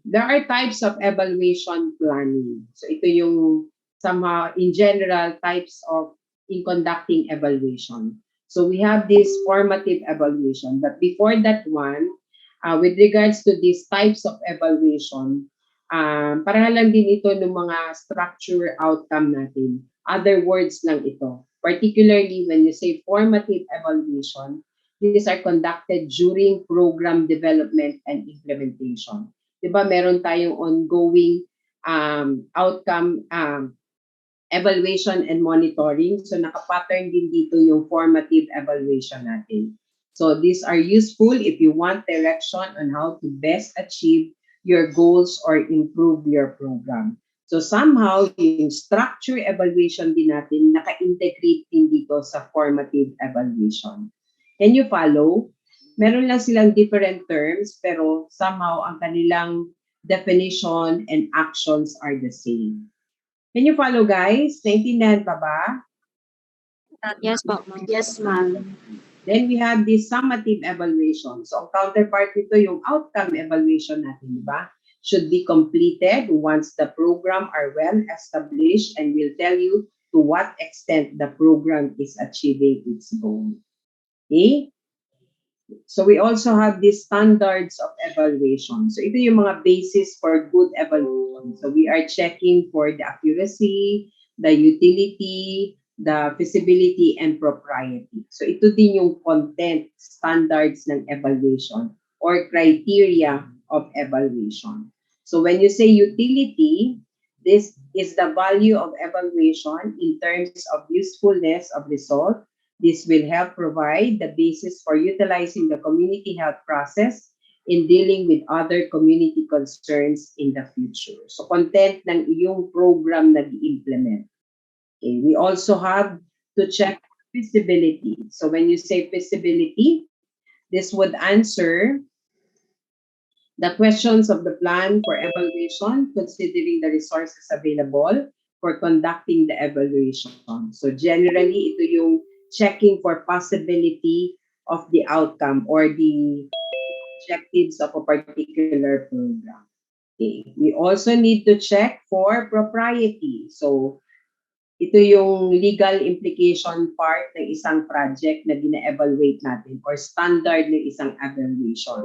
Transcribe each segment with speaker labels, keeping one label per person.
Speaker 1: There are types of evaluation planning. So ito yung somehow in general types of in conducting evaluation. So we have this formative evaluation. But before that one, with regards to these types of evaluation, pareha lang din ito ng mga structure outcome natin. Other words lang ito. Particularly when you say formative evaluation, these are conducted during program development and implementation. Diba meron tayong ongoing outcome evaluation and monitoring. So nakapattern din dito yung formative evaluation natin. So these are useful if you want direction on how to best achieve your goals or improve your program. So somehow, yung structure evaluation din natin, naka-integrate din dito sa formative evaluation. Can you follow? Meron lang silang different terms, pero somehow ang kanilang definition and actions are the same. Can you follow, guys? Naintindihan pa ba?
Speaker 2: Yes po, ma'am.
Speaker 3: Yes, ma'am.
Speaker 1: Then we have the summative evaluation. So, ang counterpart nito yung outcome evaluation natin, di ba? Should be completed once the program are well established and will tell you to what extent the program is achieving its goal. Okay? So we also have these standards of evaluation. So ito yung mga basis for good evaluation. So we are checking for the accuracy, the utility, the feasibility, and propriety. So ito din yung content standards ng evaluation or criteria of evaluation. So when you say utility, this is the value of evaluation in terms of usefulness of result. This will help provide the basis for utilizing the community health process in dealing with other community concerns in the future. So, content ng iyong program na i-implement. Okay. We also have to check feasibility. So, when you say feasibility, this would answer the questions of the plan for evaluation, considering the resources available for conducting the evaluation. So, generally, ito yung checking for possibility of the outcome or the objectives of a particular program. Okay. We also need to check for propriety. So, ito yung legal implication part ng isang project na gina-evaluate natin or standard ng isang evaluation.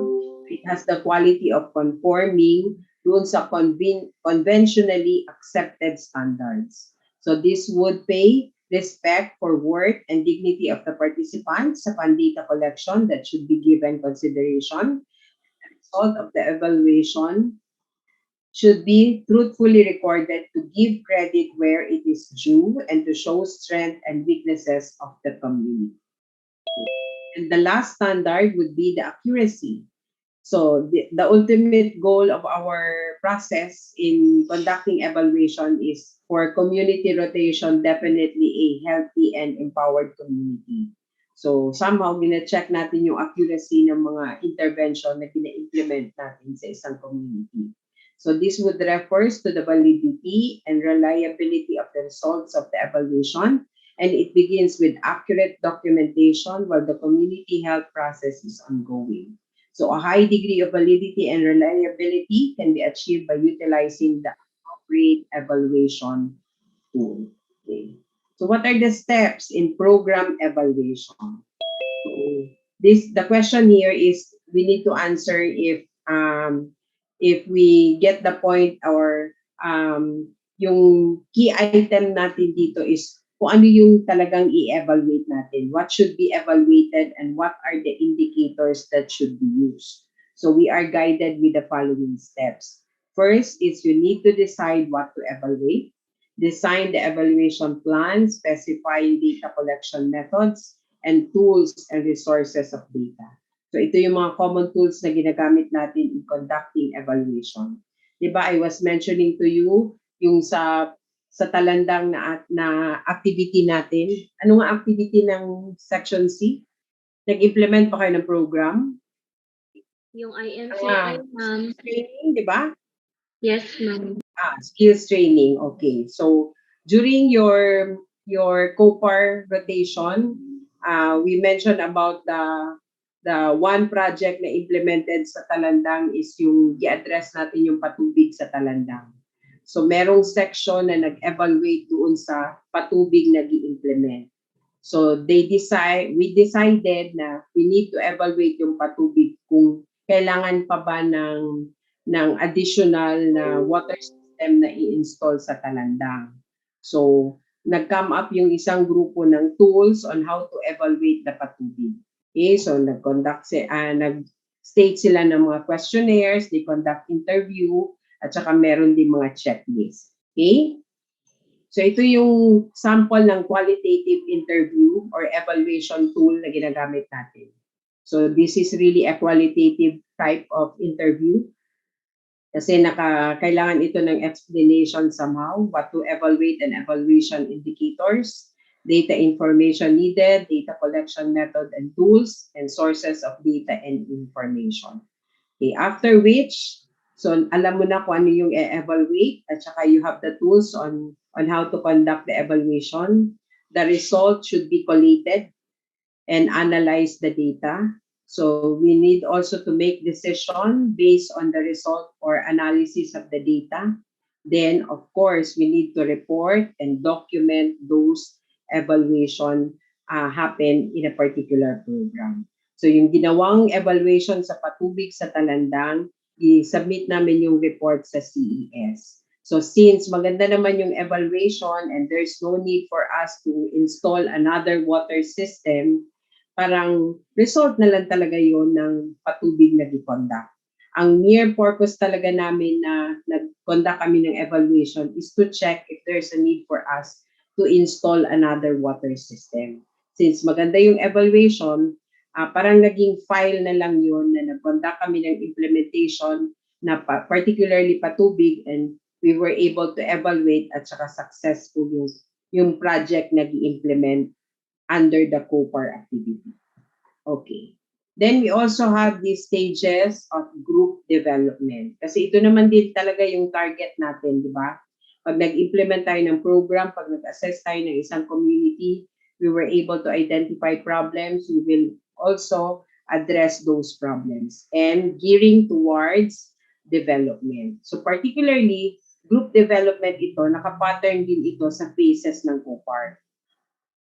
Speaker 1: It has the quality of conforming dun sa conventionally accepted standards. So this would pay respect for worth and dignity of the participants sa data collection that should be given consideration. The result of the evaluation should be truthfully recorded to give credit where it is due and to show strength and weaknesses of the community. And the last standard would be the accuracy. So the ultimate goal of our process in conducting evaluation is for community rotation, definitely a healthy and empowered community. So somehow, gina-check natin yung accuracy ng mga intervention na gina-implement natin sa isang community. So this would refers to the validity and reliability of the results of the evaluation, and it begins with accurate documentation while the community health process is ongoing. So a high degree of validity and reliability can be achieved by utilizing the appropriate evaluation tool. Okay. So what are the steps in program evaluation? So the question here is we need to answer if we get the point or yung key item natin dito is kung ano yung talagang i-evaluate natin. What should be evaluated and what are the indicators that should be used. So we are guided with the following steps. First is you need to decide what to evaluate. Design the evaluation plan, specifying data collection methods and tools and resources of data. So ito yung mga common tools na ginagamit natin in conducting evaluation. Diba, I was mentioning to you yung sa talandang na activity natin. Ano nga activity ng Section C? Nag-implement pa kayo ng program?
Speaker 2: Yung IMCI, ma'am.
Speaker 1: Training, di ba?
Speaker 2: Yes, ma'am.
Speaker 1: Skills training. Okay. So, during your COPAR rotation, we mentioned about the the one project na implemented sa Talandang is yung i-address natin yung patubig sa Talandang. So merong section na nag-evaluate doon sa patubig na i-implement. So we decided na we need to evaluate yung patubig kung kailangan pa ba ng additional na water system na i-install sa Talandang. So nag-come up yung isang grupo ng tools on how to evaluate the patubig. Okay, so nag-state sila ng mga questionnaires, they conduct interview, at saka meron din mga checklist. Okay? So ito yung sample ng qualitative interview or evaluation tool na ginagamit natin. So this is really a qualitative type of interview kasi kailangan ito ng explanation somehow, what to evaluate and evaluation indicators, data information needed, data collection method and tools, and sources of data and information. Okay, after which, so alam mo na kung ano yung e-evaluate at saka you have the tools on how to conduct the evaluation. The result should be collated and analyze the data. So we need also to make decision based on the result or analysis of the data. Then, of course, we need to report and document those evaluation happen in a particular program. So yung ginawang evaluation sa patubig sa Talandang, i-submit namin yung report sa CES. So since maganda naman yung evaluation and there's no need for us to install another water system, parang result na lang talaga yon ng patubig na i-conduct. Ang mere purpose talaga namin na nag-conduct kami ng evaluation is to check if there's a need for us to install another water system. Since maganda yung evaluation, parang naging file na lang yun na nag-conduct kami ng implementation na particularly patubig, and we were able to evaluate at saka successful yung project na i-implement under the COPAR activity. Okay. Then we also have these stages of group development. Kasi ito naman din talaga yung target natin, di ba? Pag nag-implement tayo ng program, pag nag-assess tayo ng isang community, we were able to identify problems. We will also address those problems and gearing towards development. So particularly, group development ito, nakapattern din ito sa phases ng COPAR.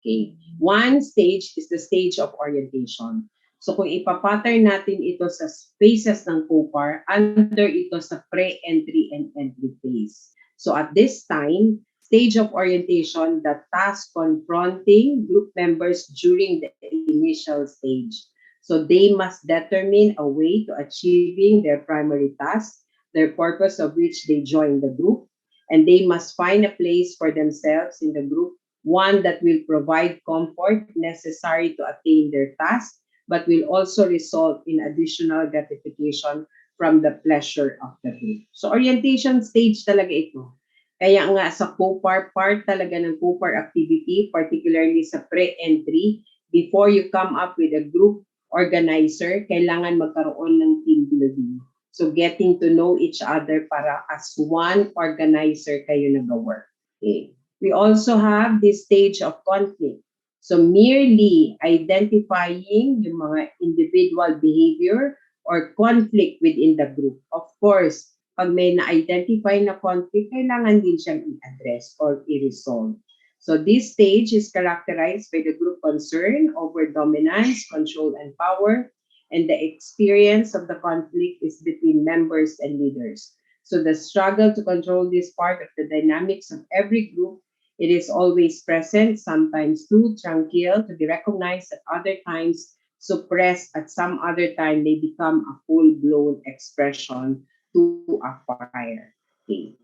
Speaker 1: Okay. One stage is the stage of orientation. So kung ipapattern natin ito sa phases ng COPAR, under ito sa pre-entry and entry phase. So at this time, stage of orientation, the task confronting group members during the initial stage. So they must determine a way to achieving their primary task, their purpose of which they join the group, and they must find a place for themselves in the group, one that will provide comfort necessary to attain their task, but will also result in additional gratification from the pleasure of the group. So orientation stage talaga ito. Kaya nga sa COPAR, part talaga ng COPAR activity, particularly sa pre-entry, before you come up with a group organizer, kailangan magkaroon ng team building. So getting to know each other para as one organizer kayo nag-work. Okay. We also have this stage of conflict. So merely identifying yung mga individual behavior or conflict within the group. Of course, pag may na-identify na conflict, kailangan din siyang i-address or i-resolve. So this stage is characterized by the group concern over dominance, control, and power, and the experience of the conflict is between members and leaders. So the struggle to control this part of the dynamics of every group, it is always present, sometimes too tranquil to be recognized, at other times suppressed, at some other time they become a full-blown expression to a fire. Okay.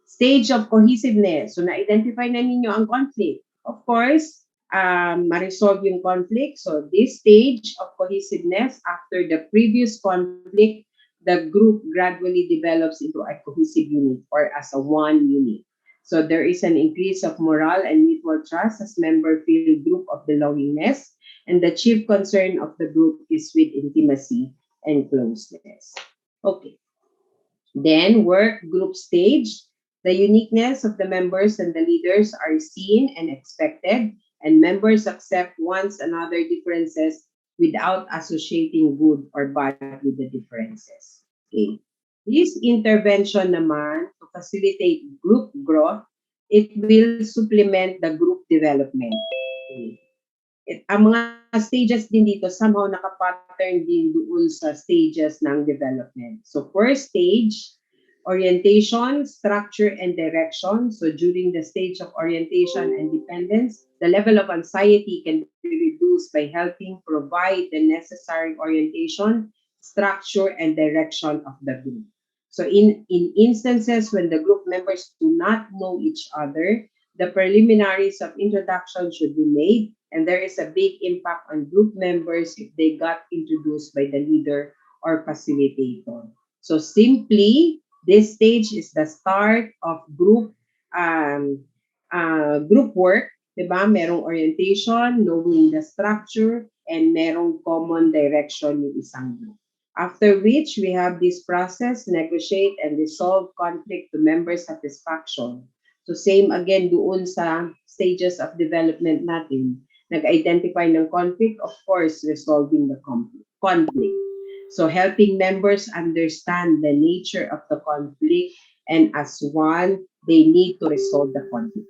Speaker 1: Stage of cohesiveness. So na-identify na ninyo ang conflict. Of course, ma-resolve yung conflict. So this stage of cohesiveness, after the previous conflict, the group gradually develops into a cohesive unit or as a one unit. So there is an increase of morale and mutual trust as members feel a group of belongingness, and the chief concern of the group is with intimacy and closeness. Okay. Then work group stage. The uniqueness of the members and the leaders are seen and expected, and members accept one another's differences without associating good or bad with the differences. Okay. This intervention naman to facilitate group growth, it will supplement the group development. Okay. Ang mga stages din dito somehow nakapattern din doon sa stages ng development. So first stage, orientation, structure, and direction. So during the stage of orientation and dependence, the level of anxiety can be reduced by helping provide the necessary orientation, structure, and direction of the group. So in instances when the group members do not know each other, the preliminaries of introduction should be made, and there is a big impact on group members if they got introduced by the leader or facilitator. So simply, this stage is the start of group work, 'di ba? Merong orientation, knowing the structure, and merong common direction yung isang group. After which, we have this process, negotiate and resolve conflict to member satisfaction. So same again doon sa stages of development natin. Nag-identify ng conflict, of course, resolving the conflict. So helping members understand the nature of the conflict, and as one, they need to resolve the conflict.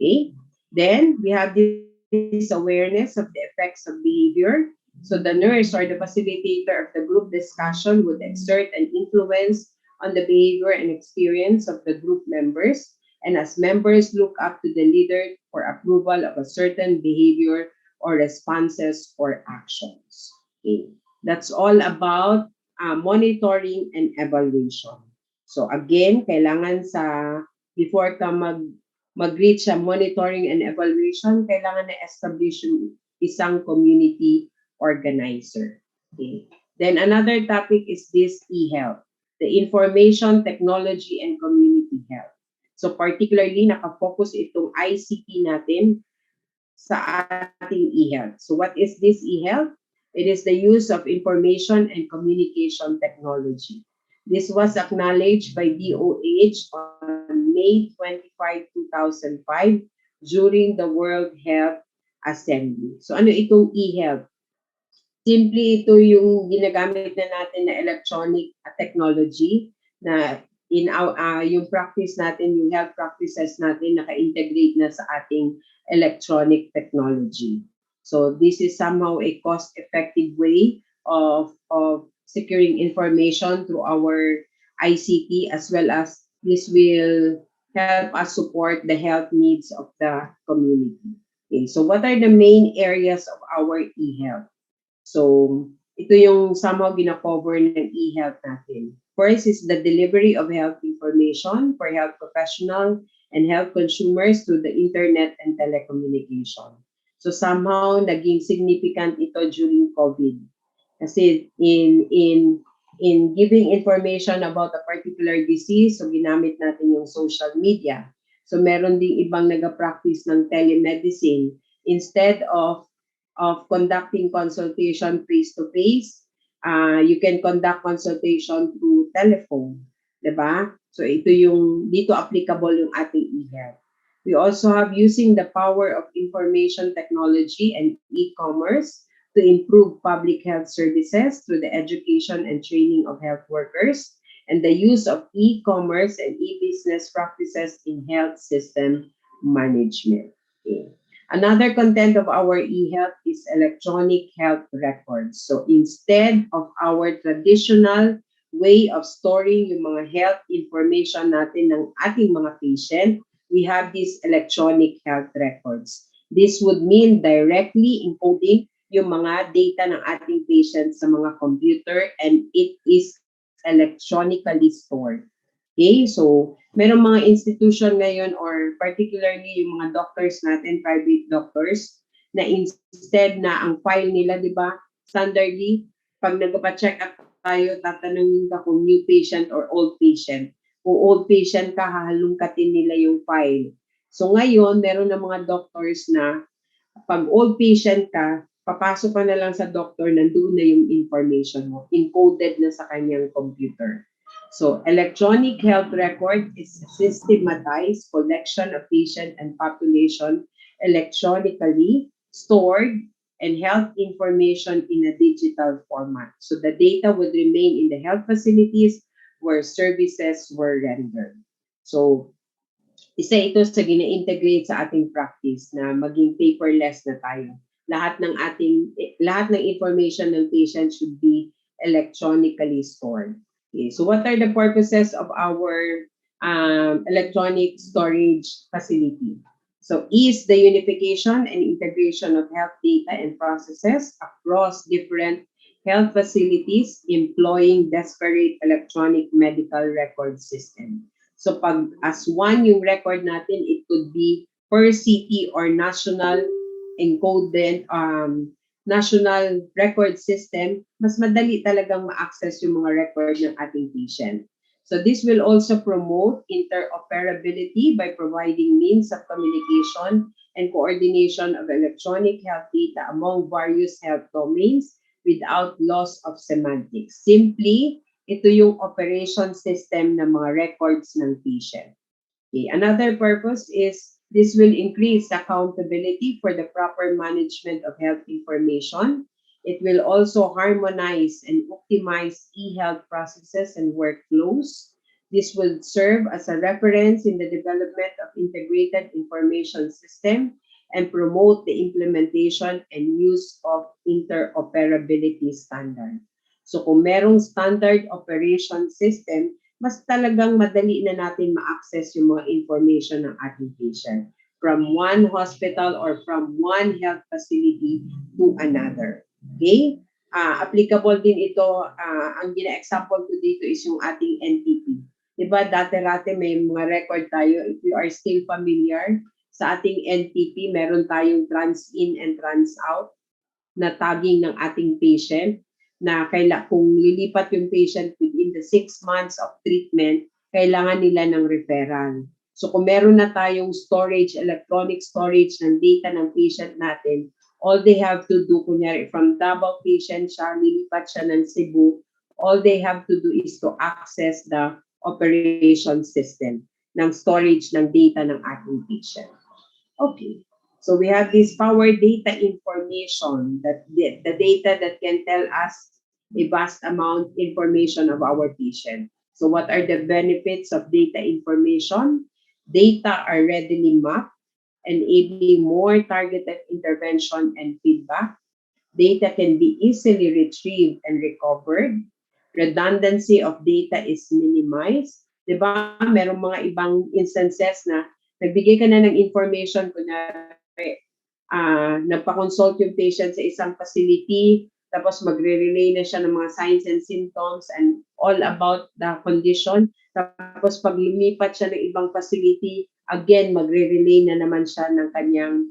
Speaker 1: Okay? Then we have this awareness of the effects of behavior. So the nurse or the facilitator of the group discussion would exert an influence on the behavior and experience of the group members. And as members look up to the leader for approval of a certain behavior or responses or actions. Okay. That's all about monitoring and evaluation. So again, kailangan before ka mag-reach sa monitoring and evaluation, kailangan na establish yung isang community organizer. Okay. Then another topic is this e-health, the information technology and community health. So particularly nakafocus itong ICT natin sa ating e-health. So what is this e-health? It is the use of information and communication technology. This was acknowledged by DOH on May 25, 2005 during the World Health Assembly. So ano itong e-health? Simply ito yung ginagamit na natin na electronic technology na yung practice natin, yung health practices natin naka-integrate na sa ating electronic technology. So this is somehow a cost-effective way of securing information through our ICT, as well as this will help us support the health needs of the community. Okay, so what are the main areas of our e-health? So, ito yung somehow gina-cover ng e-health natin. First is the delivery of health information for health professionals and health consumers through the internet and telecommunication. So somehow naging significant ito during COVID. Kasi in giving information about a particular disease, so ginamit natin yung social media. So meron ding ibang nag-practice ng telemedicine instead of conducting consultation face-to-face, you can conduct consultation through telephone, 'di ba? So ito yung dito applicable yung ating e-health. We also have using the power of information technology and e-commerce to improve public health services through the education and training of health workers, and the use of e-commerce and e-business practices in health system management. Okay. Another content of our e-health is electronic health records. So instead of our traditional way of storing yung mga health information natin ng ating mga patient, we have these electronic health records. This would mean directly encoding yung mga data ng ating patient sa mga computer, and it is electronically stored. Okay, so merong mga institution ngayon, or particularly yung mga doctors natin, private doctors, na instead na ang file nila, di ba, standardly, pag nagpa-check up tayo, tatanungin ka kung new patient or old patient. Kung old patient ka, hahalungkatin nila yung file. So ngayon, meron na mga doctors na pag old patient ka, papasok ka na lang sa doctor, nandoon na yung information mo, encoded na sa kanyang computer. So, electronic health record is a systematized collection of patient and population electronically stored and health information in a digital format. So the data would remain in the health facilities where services were rendered. So isa ito sa gina-integrate sa ating practice na maging paperless na tayo. Lahat ng information ng patient should be electronically stored. Okay, so what are the purposes of our electronic storage facility? So is the unification and integration of health data and processes across different health facilities employing disparate electronic medical record system. So pag as one yung record natin, it could be per city or national encoded national record system, mas madali talagang ma-access yung mga record ng ating patient. So this will also promote interoperability by providing means of communication and coordination of electronic health data among various health domains without loss of semantics. Simply, ito yung operation system ng mga records ng patient. Okay. Another purpose is this will increase accountability for the proper management of health information. It will also harmonize and optimize e-health processes and workflows. This will serve as a reference in the development of integrated information system and promote the implementation and use of interoperability standard. So kung merong standard operation system, mas talagang madali na natin ma-access yung mga information ng ating patient from one hospital or from one health facility to another. Okay? Applicable din ito, ang gina-example ko dito is yung ating NTP. Diba, dati-rate may mga record tayo. If you are still familiar, sa ating NTP, meron tayong trans-in and trans-out na tagging ng ating patient na kung lilipat yung patient within the 6 months of treatment, kailangan nila ng referral. So kung meron na tayong storage, electronic storage ng data ng patient natin, all they have to do, kunyari from Davao patient siya, lilipat siya ng Cebu, all they have to do is to access the operation system ng storage ng data ng ating patient. Okay. So we have this power data information, that the data that can tell us a vast amount information of our patient. So what are the benefits of data information? Data are readily mapped, enabling more targeted intervention and feedback. Data can be easily retrieved and recovered. Redundancy of data is minimized. Diba? Merong mga ibang instances na nagbigay ka na ng information, kunyari, nagpa-consult yung patient sa isang facility, tapos magre-relay na siya ng mga signs and symptoms and all about the condition. Tapos pag lumipat siya ng ibang facility, again, magre-relay na naman siya ng kanyang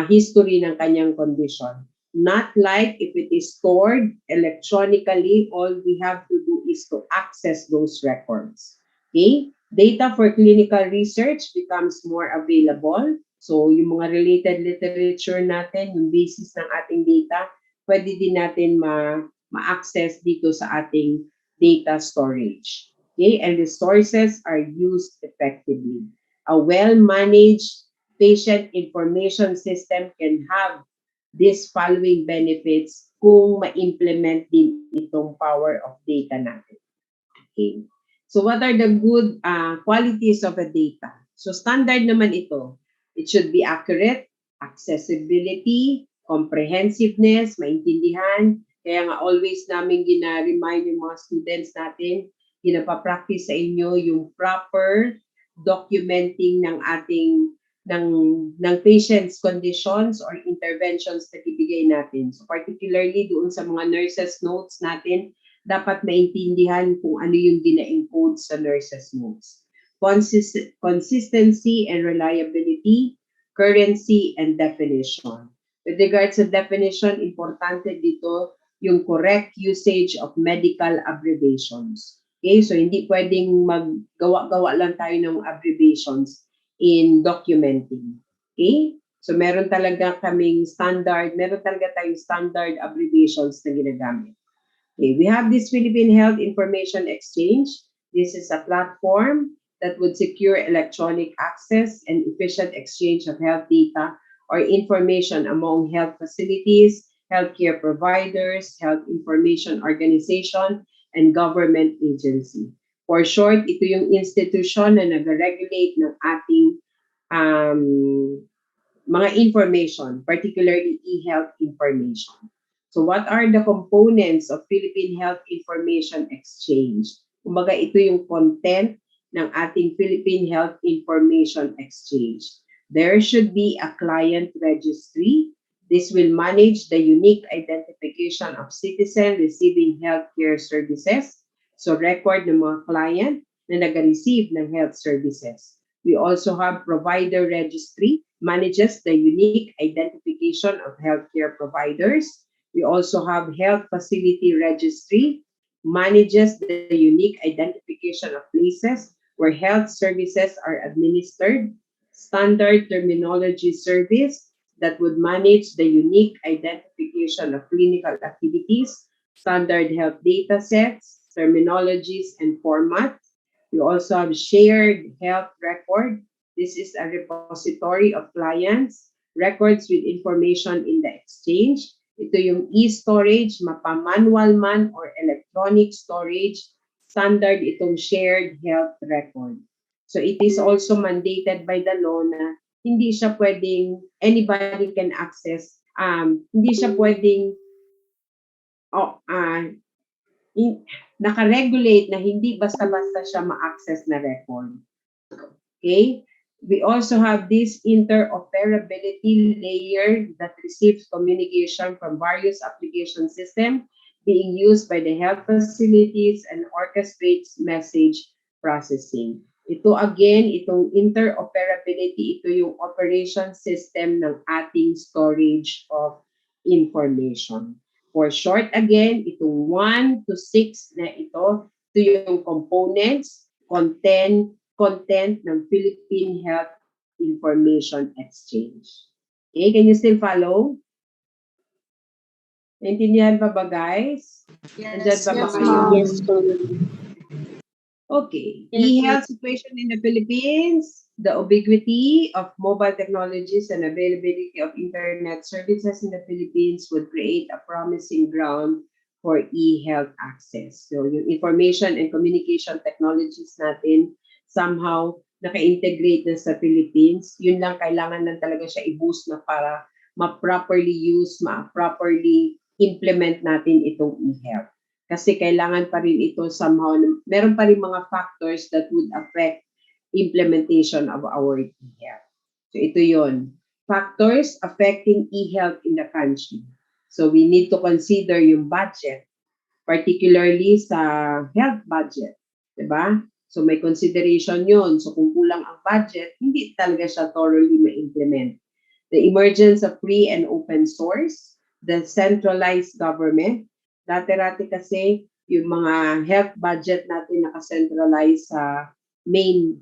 Speaker 1: history ng kanyang condition. Not like if it is stored electronically, all we have to do is to access those records. Okay? Data for clinical research becomes more available. So, yung mga related literature natin, yung basis ng ating data, pwede din natin ma-access dito sa ating data storage. Okay? And the sources are used effectively. A well-managed patient information system can have these following benefits kung ma-implement din itong power of data natin. Okay? So what are the good qualities of a data? So standard naman ito. It should be accurate, accessibility, comprehensiveness, maintindihan. Kaya nga always namin gina-remind yung mga students natin, ginapapractice sa inyo yung proper documenting ng ating ng patient's conditions or interventions na ibigay natin. So particularly doon sa mga nurses notes natin, dapat maintindihan kung ano yung gina-encode sa nurses notes. Consistency and reliability, currency, and definition. With regards to definition, importante dito yung correct usage of medical abbreviations. Okay, so hindi pwedeng maggawa-gawa lang tayo ng abbreviations in documenting. Okay? So meron talaga tayong standard abbreviations na ginagamit. Okay, we have this Philippine Health Information Exchange. This is a platform that would secure electronic access and efficient exchange of health data or information among health facilities, healthcare providers, health information organization, and government agency. For short, ito yung institution na nag-regulate ng ating um, mga information, particularly e-health information. So what are the components of Philippine Health Information Exchange? Kumbaga, ito yung content ng ating Philippine Health Information Exchange. There should be a client registry. This will manage the unique identification of citizen receiving healthcare services. So record ng mga client na nag-receive ng health services. We also have provider registry, manages the unique identification of healthcare providers. We also have health facility registry, manages the unique identification of places where health services are administered. Standard terminology service that would manage the unique identification of clinical activities, standard health data sets, terminologies, and formats. We also have shared health record. This is a repository of clients, records with information in the exchange. Ito yung e-storage, mapa-manual man or electronic storage, standard itong shared health record. So it is also mandated by the law na hindi siya pwedeng, anybody can access, hindi siya pwedeng, oh, naka-regulate na hindi basta-basta siya ma-access na record. Okay? We also have this interoperability layer that receives communication from various application systems being used by the health facilities and orchestrates message processing. Ito again, itong interoperability, ito yung operation system ng ating storage of information. For short again, itong 1 to 6 na ito yung components, content ng Philippine Health Information Exchange. Okay, can you still follow? Naintindihan pa ba, guys? Nandyan pa ba
Speaker 2: Yes,
Speaker 1: kayo?
Speaker 2: ma'am. Yes, po.
Speaker 1: Okay.
Speaker 2: Yes,
Speaker 1: E-health situation in the Philippines, the ubiquity of mobile technologies and availability of internet services in the Philippines would create a promising ground for e-health access. So yung information and communication technologies natin somehow naka-integrate na sa Philippines. Yun lang, kailangan lang talaga siya i-boost na para ma-properly use, ma-properly implement natin itong e-health. Kasi kailangan pa rin ito somehow, meron pa rin mga factors that would affect implementation of our e-health. So ito yon, factors affecting e-health in the country. So we need to consider yung budget, particularly sa health budget, diba? So may consideration yun. So kung kulang ang budget, hindi talaga siya thoroughly ma-implement. The emergence of free and open source, the centralized government. Dati-rati kasi yung mga health budget natin nakacentralize sa main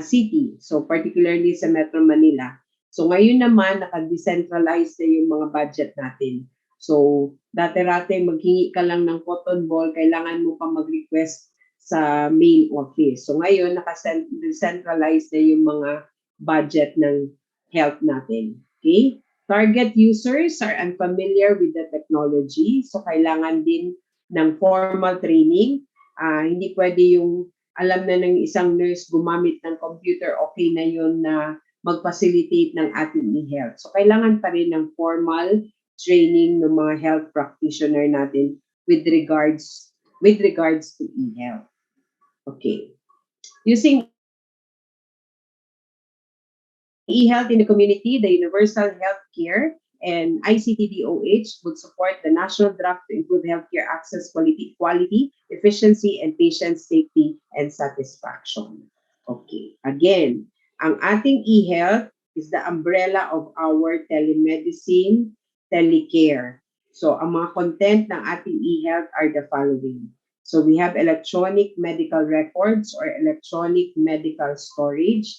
Speaker 1: city. So particularly sa Metro Manila. So ngayon naman naka-decentralize na yung mga budget natin. So dati-rati maghingi ka lang ng cotton ball, kailangan mo pa mag-request sa main office. So ngayon naka-decentralize na yung mga budget ng health natin. Okay? Target users are unfamiliar with the technology, so kailangan din ng formal training. Hindi pwede yung alam na ng isang nurse gumamit ng computer, okay na yun na mag-facilitate ng ating e-health. So kailangan pa rin ng formal training ng mga health practitioner natin with regards to e-health. Okay. Using e-health in the community, the Universal Health Care and ICT-DOH would support the national draft to improve healthcare access quality, efficiency, and patient safety and satisfaction. Okay. Again, ang ating e-health is the umbrella of our telemedicine, telecare. So, ang mga content ng ating e-health are the following. So, we have electronic medical records or electronic medical storage,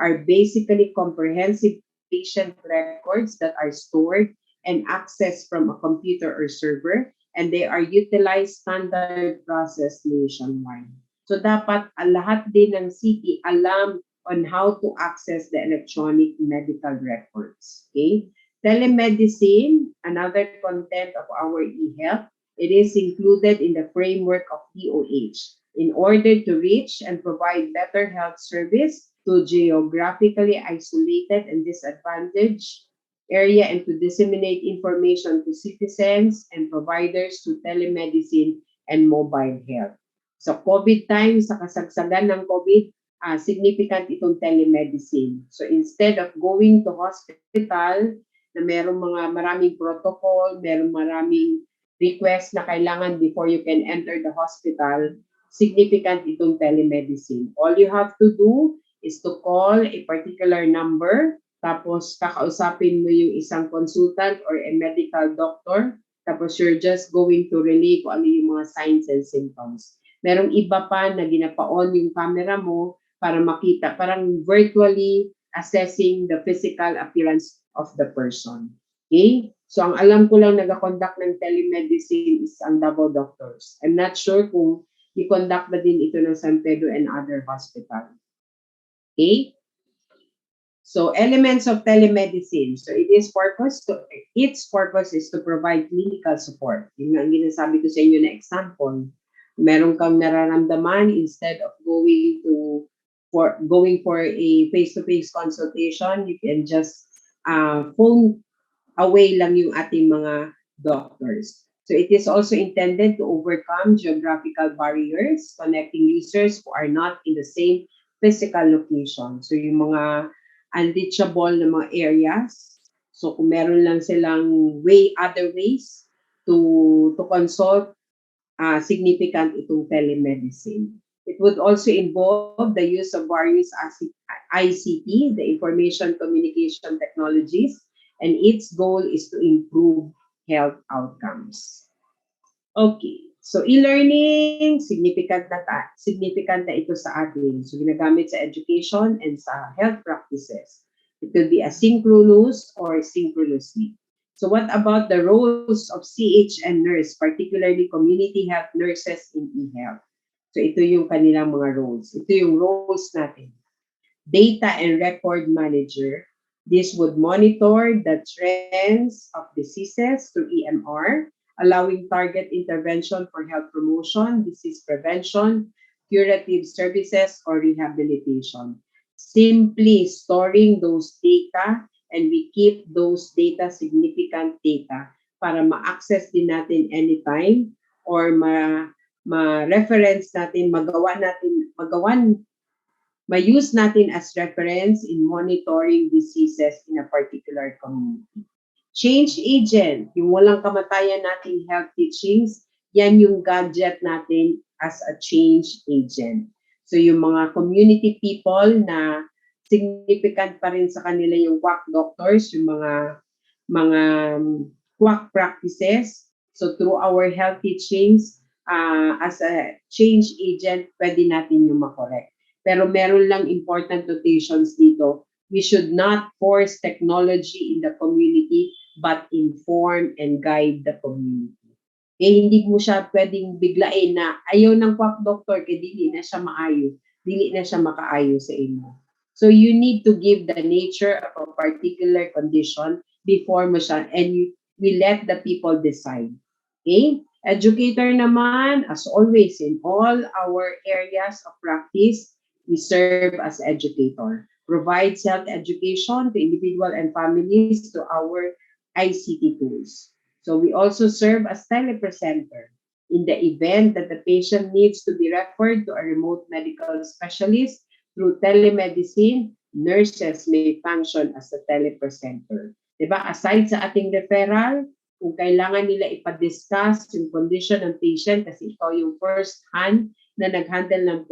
Speaker 1: are basically comprehensive patient records that are stored and accessed from a computer or server, and they are utilized standard process nationwide. So dapat lahat din ng city alam on how to access the electronic medical records. Okay? Telemedicine, another content of our eHealth, it is included in the framework of DOH in order to reach and provide better health service to geographically isolated and disadvantaged area and to disseminate information to citizens and providers to telemedicine and mobile health. Sa COVID time, sa kasagsagan ng COVID, significant itong telemedicine. So instead of going to hospital, na merong maraming protocol, merong maraming request na kailangan before you can enter the hospital, significant itong telemedicine. All you have to do is to call a particular number, tapos kakausapin mo yung isang consultant or a medical doctor, tapos you're just going to relay kung ano yung mga signs and symptoms. Merong iba pa na ginapaon yung camera mo para makita, parang virtually assessing the physical appearance of the person. Okay? So, ang alam ko lang nag-conduct ng telemedicine is ang Davao Doctors. I'm not sure kung i-conduct na din ito ng San Pedro and other hospital. Okay? So, elements of telemedicine. So, its purpose is to provide clinical support. Yung ang ginasabi ko sa inyo na example, meron kang nararamdaman, instead of going for a face-to-face consultation, you can just phone away lang yung ating mga doctors. So it is also intended to overcome geographical barriers connecting users who are not in the same physical location. So yung mga unreachable na mga areas, so kung meron lang silang other ways to consult, significant itong telemedicine. It would also involve the use of various ICT, the information communication technologies, and its goal is to improve health outcomes. Okay, so e-learning, significant na ito sa atin. So ginagamit sa education and sa health practices. It could be asynchronous or synchronously. So what about the roles of CHN nurse, particularly community health nurses in eHealth? So ito yung kanilang mga roles. Ito yung roles natin. Data and record manager. This would monitor the trends of diseases through EMR, allowing target intervention for health promotion, disease prevention, curative services, or rehabilitation. Simply storing those data, and we keep those data, significant data, para ma-access din natin anytime or ma-reference natin, ma-use natin as reference in monitoring diseases in a particular community. Change agent, yung walang kamatayan nating health teachings, yan yung gadget natin as a change agent. So yung mga community people na significant pa rin sa kanila yung quack doctors, yung mga quack practices. So through our health teachings, as a change agent, pwede natin yung makorek. Pero meron lang important notations dito. We should not force technology in the community, but inform and guide the community. Hindi mo siya pwedeng biglain na ayaw ng quack doctor, dili na siya maayo, dili na siya makaayo sa imo. So you need to give the nature of a particular condition before mo siya, and we let the people decide. Okay? Educator naman, as always, in all our areas of practice, we serve as educator. Provides health education to individual and families to our ICT tools. So we also serve as telepresenter. In the event that the patient needs to be referred to a remote medical specialist through telemedicine, nurses may function as a telepresenter. Diba? Aside sa ating referral, kung kailangan nila ipa-discuss yung condition ng patient kasi ito yung first hand na nag-handle ng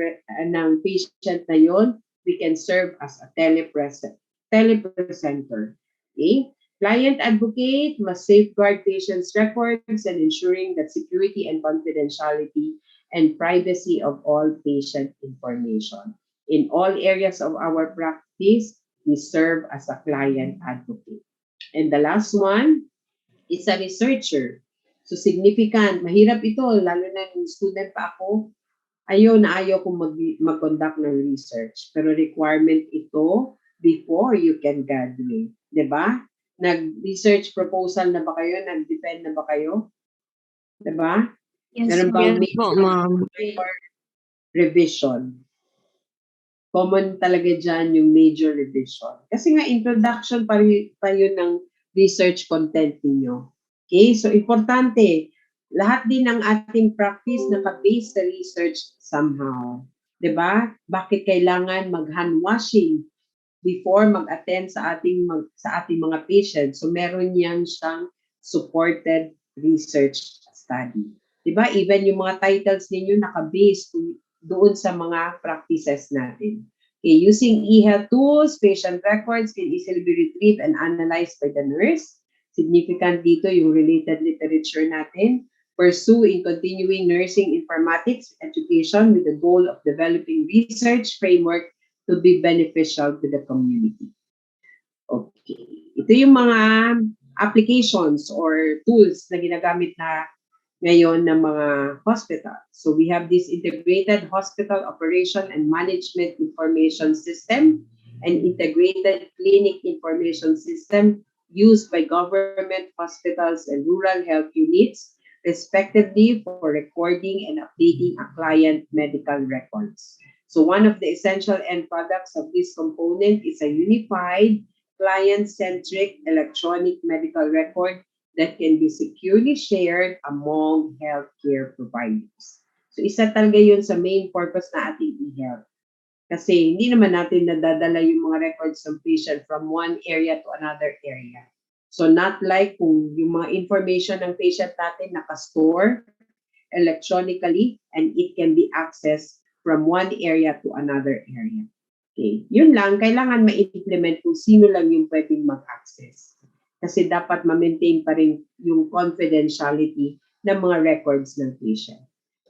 Speaker 1: patient na yon, we can serve as a telepresenter. Okay? Client advocate must safeguard patients' records and ensuring that security and confidentiality and privacy of all patient information. In all areas of our practice, we serve as a client advocate. And the last one is a researcher. So significant, mahirap ito, lalo na yung student pa ako, ayaw kong mag-conduct ng research. Pero requirement ito before you can graduate. Diba? Nag-research proposal na ba kayo? Nag-depend na ba kayo? Diba?
Speaker 2: Yes,
Speaker 1: Meron bang
Speaker 2: yes po, ma'am.
Speaker 1: major revision? Common talaga dyan yung major revision. Kasi nga introduction pa yun ng research content ninyo. Okay? So, importante, lahat din ng ating practice naka-base sa research somehow. 'Di ba? Bakit kailangan mag-hand washing before mag-attend sa ating mga patients? So, meron yan siyang supported research study. 'Di ba? Even yung mga titles ninyo naka-base doon sa mga practices natin. Okay, using e-health tools, patient records can easily be retrieved and analyzed by the nurse. Significant dito yung related literature natin. Pursue in continuing nursing informatics education with the goal of developing research framework to be beneficial to the community. Okay. Ito yung mga applications or tools na ginagamit na ngayon ng mga hospital. So we have this integrated hospital operation and management information system and integrated clinic information system used by government hospitals and rural health units, respectively, for recording and updating a client medical records. So one of the essential end products of this component is a unified client-centric electronic medical record that can be securely shared among healthcare providers. So isa talaga yun sa main purpose na ating e-health. Kasi hindi naman natin nadadala yung mga records ng patient from one area to another area. So not like kung yung mga information ng patient natin nakastore electronically and it can be accessed from one area to another area. Okay. Yun lang, kailangan ma-implement kung sino lang yung pwedeng mag-access. Kasi dapat ma-maintain pa rin yung confidentiality ng mga records ng patient.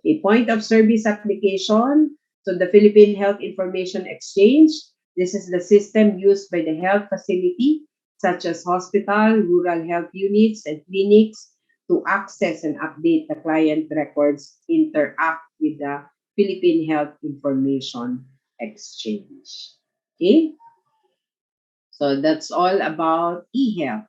Speaker 1: A point of service application, so the Philippine Health Information Exchange, this is the system used by the health facility, such as hospital, rural health units, and clinics to access and update the client records, interact with the Philippine Health Information Exchange. Okay? So that's all about e-health.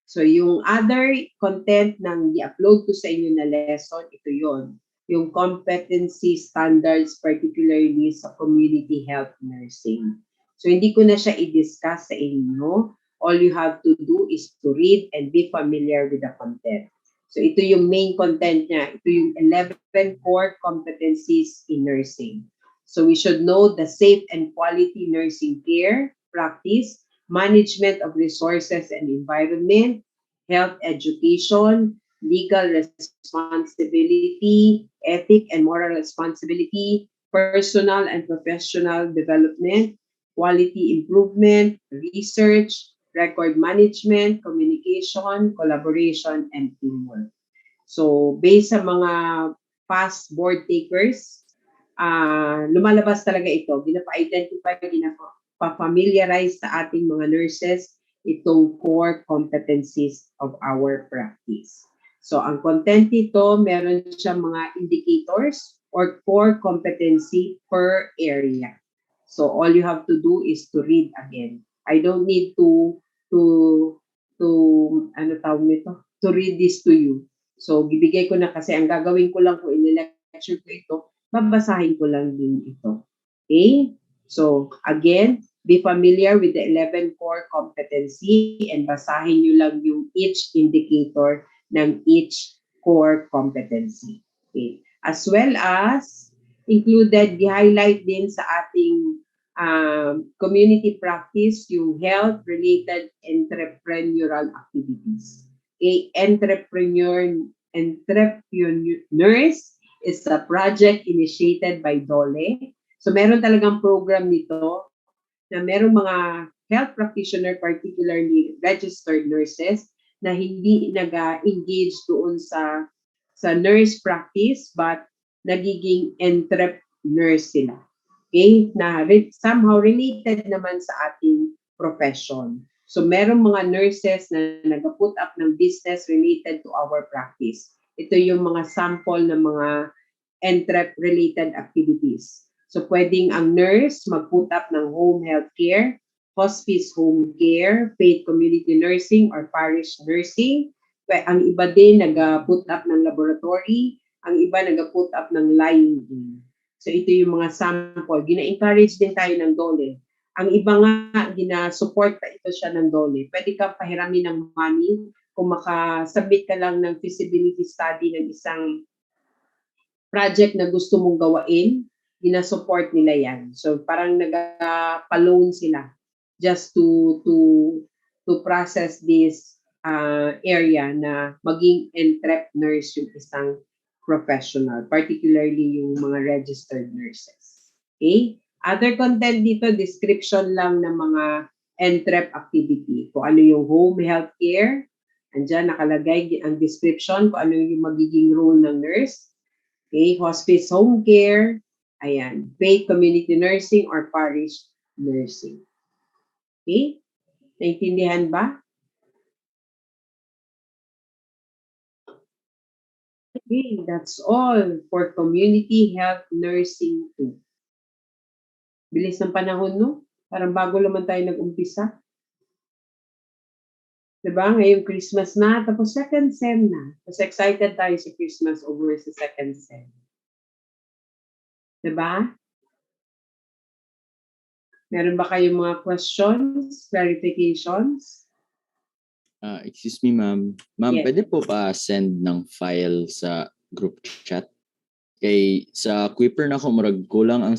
Speaker 1: So yung other content ng i-upload ko sa inyo na lesson, ito yon, yung competency standards, particularly sa community health nursing. So hindi ko na siya i-discuss sa inyo. All you have to do is to read and be familiar with the content. So ito yung main content niya. Ito yung 11 core competencies in nursing. So we should know the safe and quality nursing care practice, management of resources and environment, health education, legal responsibility, ethic and moral responsibility, personal and professional development, quality improvement, research, record management, communication, collaboration, and teamwork. So based sa mga past board takers, lumalabas talaga ito. Ginapa-identify, ginapa-familiarize sa ating mga nurses itong core competencies of our practice. So ang content nito, meron siyang mga indicators or core competency per area. So all you have to do is to read again. I don't need to ano tawag nito? To read this to you. So bibigay ko na kasi ang gagawin ko lang kung in-lecture ko ito, babasahin ko lang din ito. Okay? So, again, be familiar with the 11 core competency and basahin nyo lang yung each indicator ng each core competency. Okay? As well as, included, di-highlight din sa ating community practice yung health-related entrepreneurial activities. Okay? Entrepreneurs is a project initiated by DOLE. So meron talagang program nito na merong mga health practitioner, particularly registered nurses, na hindi nag-engage doon sa nurse practice but nagiging entrepreneur sila. Okay? Na somehow related naman sa ating profession. So merong mga nurses na nag-put up ng business related to our practice. Ito yung mga sample ng mga entrep-related activities. So pwedeng ang nurse mag-put up ng home health care, hospice home care, faith community nursing or parish nursing. Ang iba din nag-put up ng laboratory, ang iba nag-put up ng lying-in. So ito yung mga sample. Gina-encourage din tayo ng DOLE. Ang iba nga, gina-support pa ito siya ng DOLE. Pwede ka pahiramin ng money kung makasubmit ka lang ng feasibility study ng isang project na gusto mong gawain, gina-support nila yan. So parang nag-pa-loan sila just to process this area na maging entrep nurse yung isang professional, particularly yung mga registered nurses. Okay? Other content dito, description lang ng mga entrep activity. Kung ano yung home health care, andyan nakalagay ang description kung ano yung magiging role ng nurse. Okay, hospice home care, ayan, faith community nursing or parish nursing. Okay? Naintindihan ba? Okay, that's all for community health nursing 2. Bilis ng panahon, no? Parang bago naman tayo nag-umpisa. Diba? Ngayong Christmas na, tapos second sem na. Mas excited tayo sa Christmas over sa second sem. Diba? Meron ba kayong mga questions, clarifications?
Speaker 3: Excuse me, ma'am. Ma'am,
Speaker 1: Yes.
Speaker 3: pwede po pa send ng file sa group chat? Kay sa Quipper na ko, murag kulang ang